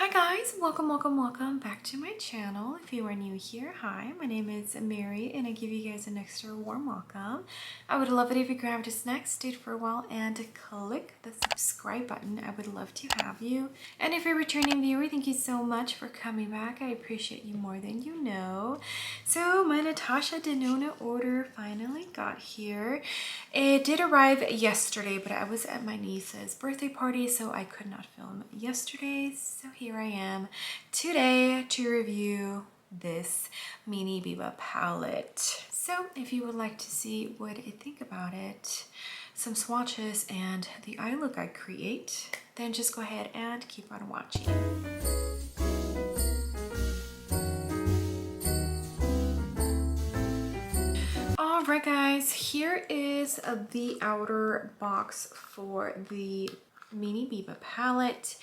Hi guys, welcome back to my channel. If you are new here, hi, my name is Mary and I give you guys an extra warm welcome. I would love it if you grabbed a snack, stayed for a while, and click the subscribe button. I would love to have you. And if you're a returning viewer, thank you so much for coming back. I appreciate you more than you know. So my Natasha Denona order finally got here. It did arrive yesterday, but I was at my niece's birthday party, so I could not film yesterday. So here I am today to review this mini Biba palette. So if you would like to see what I think about it, some swatches, and the eye look I create, then just go ahead and keep on watching. Alright guys, here is the outer box for the mini Biba palette,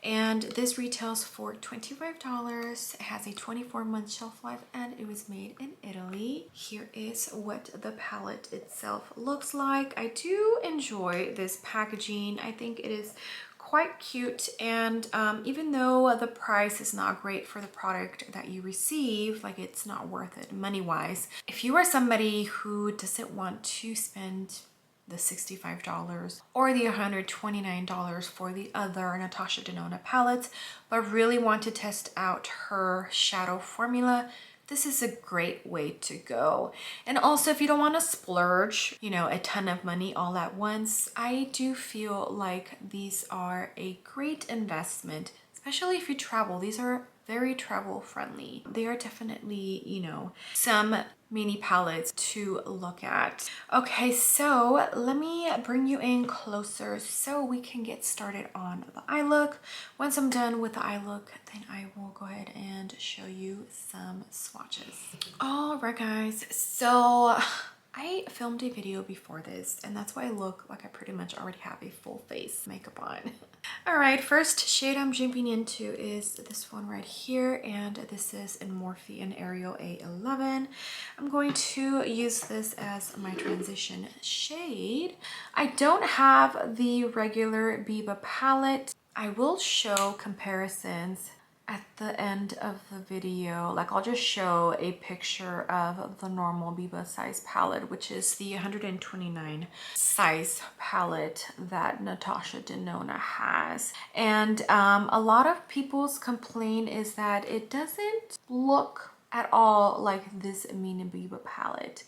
and this retails for $25. It has a 24-month shelf life and it was made in Italy. Here is what the palette itself looks like. I do enjoy this packaging. I think it is quite cute, and even though the price is not great for the product that you receive, like it's not worth it money wise, if you are somebody who doesn't want to spend the $65 or the $129 for the other Natasha Denona palettes, but really want to test out her shadow formula, this is a great way to go. And also, if you don't want to splurge, you know, a ton of money all at once, I do feel like these are a great investment, especially if you travel. These are very travel friendly. They are definitely, you know, some mini palettes to look at. Okay, so let me bring you in closer so we can get started on the eye look. Once I'm done with the eye look, then I will go ahead and show you some swatches. All right guys, so I filmed a video before this, and that's why I look like I pretty much already have a full face makeup on. All right, first shade I'm jumping into is this one right here, and this is in Morphe and Ariel A11. I'm going to use this as my transition shade. I don't have the regular Biba palette. I will show comparisons at the end of the video. Like, I'll just show a picture of the normal Biba size palette, which is the 129 size palette that Natasha Denona has. And a lot of people's complaint is that it doesn't look at all like this mini Biba palette,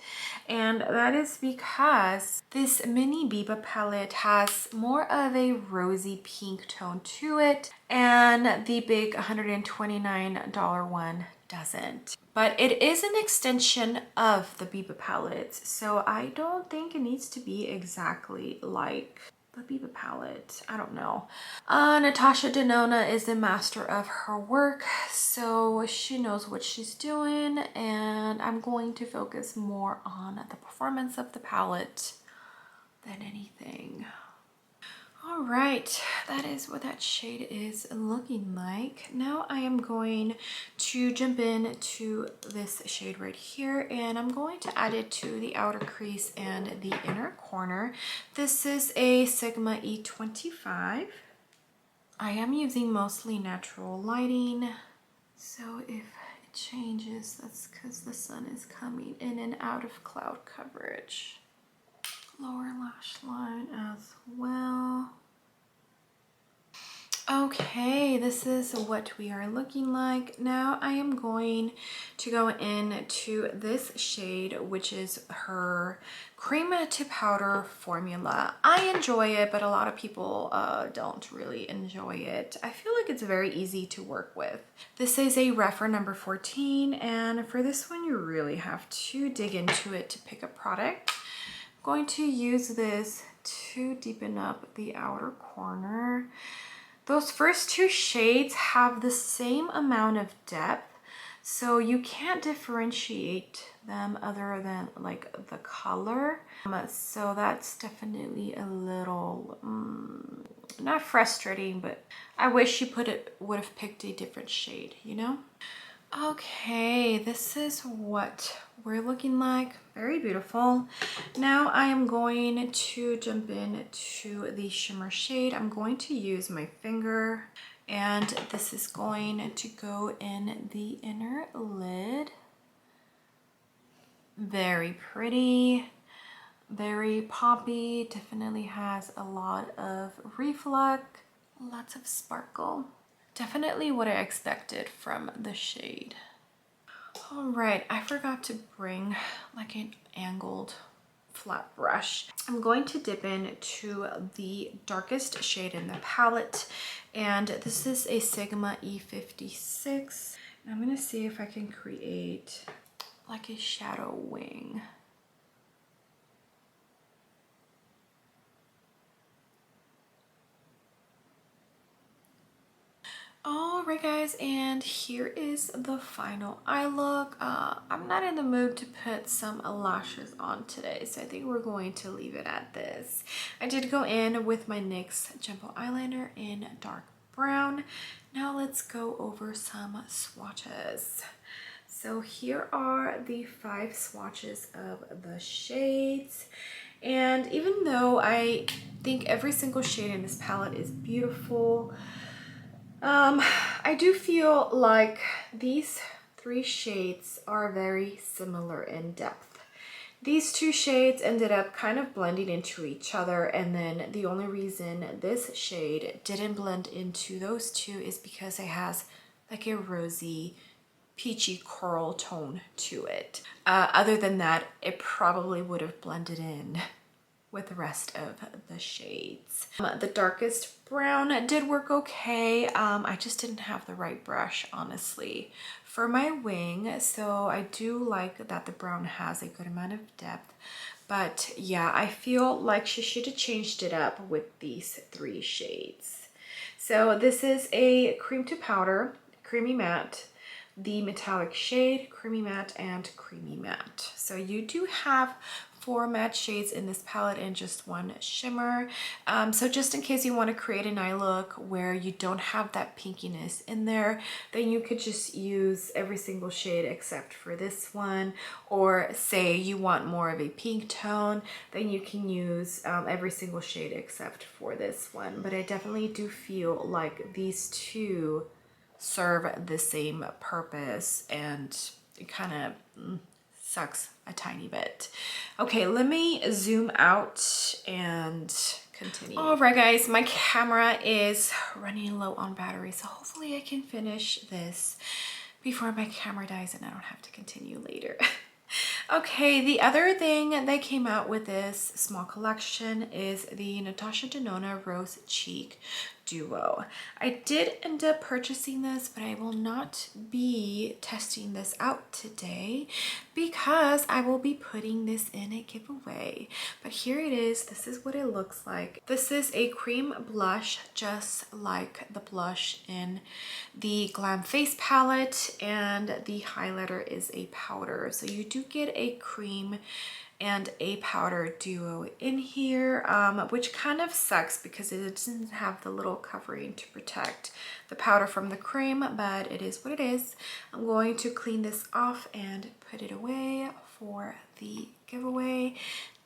and that is because this mini Biba palette has more of a rosy pink tone to it, and the big $129 one doesn't. But it is an extension of the Biba palette, so I don't think it needs to be exactly like the Biba palette. I don't know. Natasha Denona is the master of her work, so she knows what she's doing, and I'm going to focus more on the performance of the palette than anything. All right, that is what that shade is looking like. Now I am going to jump in to this shade right here, and I'm going to add it to the outer crease and the inner corner. This is a Sigma E25. I am using mostly natural lighting, so if it changes, that's because the sun is coming in and out of cloud coverage. Lower lash line as well. Okay, this is what we are looking like. Now I am going to go into this shade, which is her cream to powder formula. I enjoy it, but a lot of people don't really enjoy it. I feel like it's very easy to work with. This is a Refer number 14, and for this one you really have to dig into it to pick a product. I'm going to use this to deepen up the outer corner. Those first two shades have the same amount of depth, so you can't differentiate them other than like the color. So that's definitely a little not frustrating, but I wish you would have picked a different shade, you know? Okay, this is what we're looking like. Very beautiful. Now I am going to jump in to the shimmer shade. I'm going to use my finger And this is going to go in the inner lid. Very pretty, very poppy, definitely has a lot of reflect, lots of sparkle. Definitely what I expected from the shade. All right, I forgot to bring like an angled flat brush. I'm going to dip into the darkest shade in the palette, and this is a Sigma E56. And I'm gonna see if I can create like a shadow wing. All right guys, and here is the final eye look. I'm not in the mood to put some lashes on today, so I think we're going to leave it at this. I did go in with my NYX Jumbo eyeliner in dark brown. Now let's go over some swatches. So here are the 5 swatches of the shades. And even though I think every single shade in this palette is beautiful, I do feel like these 3 shades are very similar in depth. These 2 shades ended up kind of blending into each other, and then the only reason this shade didn't blend into those 2 is because it has like a rosy, peachy coral tone to it. Other than that, it probably would have blended in with the rest of the shades. The darkest brown did work okay. I just didn't have the right brush, honestly, for my wing. So I do like that the brown has a good amount of depth. But yeah, I feel like she should have changed it up with these 3 shades. So this is a cream to powder, creamy matte, the metallic shade, creamy matte, and creamy matte. So you do have 4 matte shades in this palette and just 1 shimmer. So just in case you want to create an eye look where you don't have that pinkiness in there, then you could just use every single shade except for this one. Or say you want more of a pink tone, then you can use every single shade except for this one. But I definitely do feel like these 2 serve the same purpose, and it kind of sucks a tiny bit. Okay, let me zoom out and continue. All right guys, my camera is running low on battery, so hopefully I can finish this before my camera dies and I don't have to continue later. Okay, the other thing they came out with this small collection is the Natasha Denona Rose Cheek Duo. I did end up purchasing this, but I will not be testing this out today because I will be putting this in a giveaway. But here it is. This is what it looks like. This is a cream blush, just like the blush in the Glam Face palette, and the highlighter is a powder. So you do get a cream and a powder duo in here, which kind of sucks because it doesn't have the little covering to protect the powder from the cream, but it is what it is. I'm going to clean this off and put it away for the giveaway.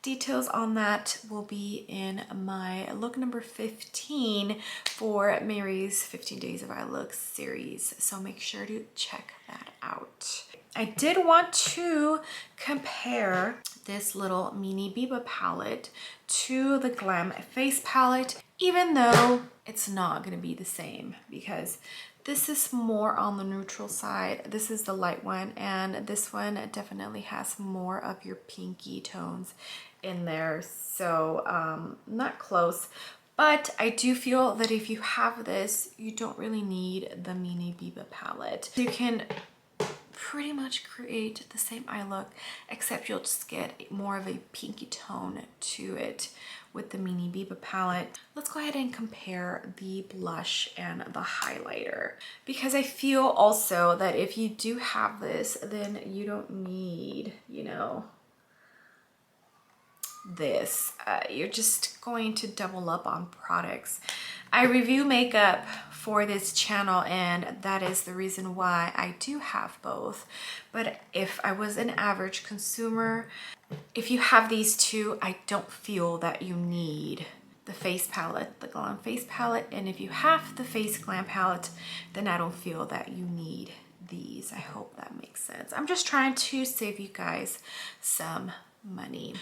Details on that will be in my look number 15 for Mary's 15 Days of Eye Looks series, so make sure to check that out. I did want to compare this little mini Biba palette to the Glam Face palette, even though it's not going to be the same because this is more on the neutral side. This is the light one, and this one definitely has more of your pinky tones in there. So not close. But I do feel that if you have this, you don't really need the mini Biba palette. You can pretty much create the same eye look, except you'll just get more of a pinky tone to it with the mini Biba palette. Let's go ahead and compare the blush and the highlighter, because I feel also that if you do have this, then you don't need, you know, this. You're just going to double up on products. I review makeup for this channel, and that is the reason why I do have both. But if I was an average consumer, if you have these two, I don't feel that you need the face palette, the Glam face palette. And if you have the face Glam palette, then I don't feel that you need these. I hope that makes sense. I'm just trying to save you guys some money.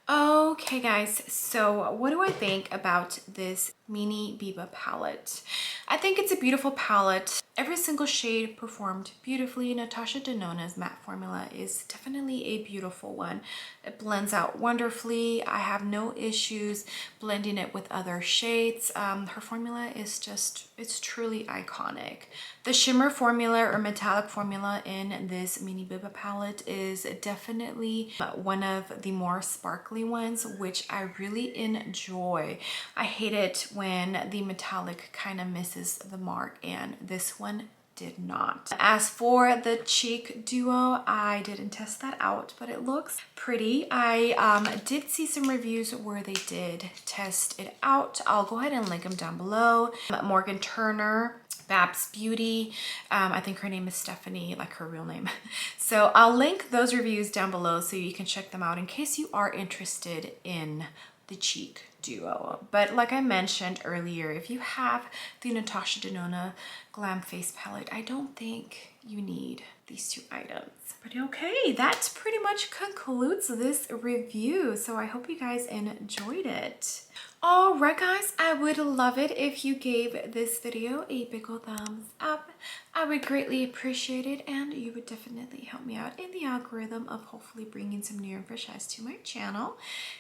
Okay guys, so what do I think about this mini Biba palette? I think it's a beautiful palette. Every single shade performed beautifully. Natasha Denona's matte formula is definitely a beautiful one. It blends out wonderfully. I have no issues blending it with other shades. Her formula is just, it's truly iconic. The shimmer formula or metallic formula in this mini Biba palette is definitely one of the more sparkly ones, which I really enjoy. I hate it when the metallic kind of misses the mark, and this one did not. As for the cheek duo, I didn't test that out, but it looks pretty. I did see some reviews where they did test it out. I'll go ahead and link them down below. Morgan Turner, Babebeauty, I think her name is Stephanie, like her real name. So I'll link those reviews down below so you can check them out in case you are interested in the cheek duo. But like I mentioned earlier, if you have the Natasha Denona Glam Face Palette, I don't think you need these two items. But okay, that pretty much concludes this review. So I hope you guys enjoyed it. All right guys, I would love it if you gave this video a big ol' thumbs up. I would greatly appreciate it, and you would definitely help me out in the algorithm of hopefully bringing some new and fresh eyes to my channel.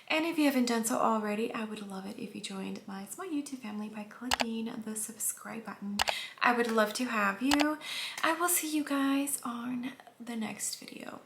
And if you haven't done so already, I would love it if you joined my small YouTube family by clicking the subscribe button. I would love to have you. I will see you guys on the next video.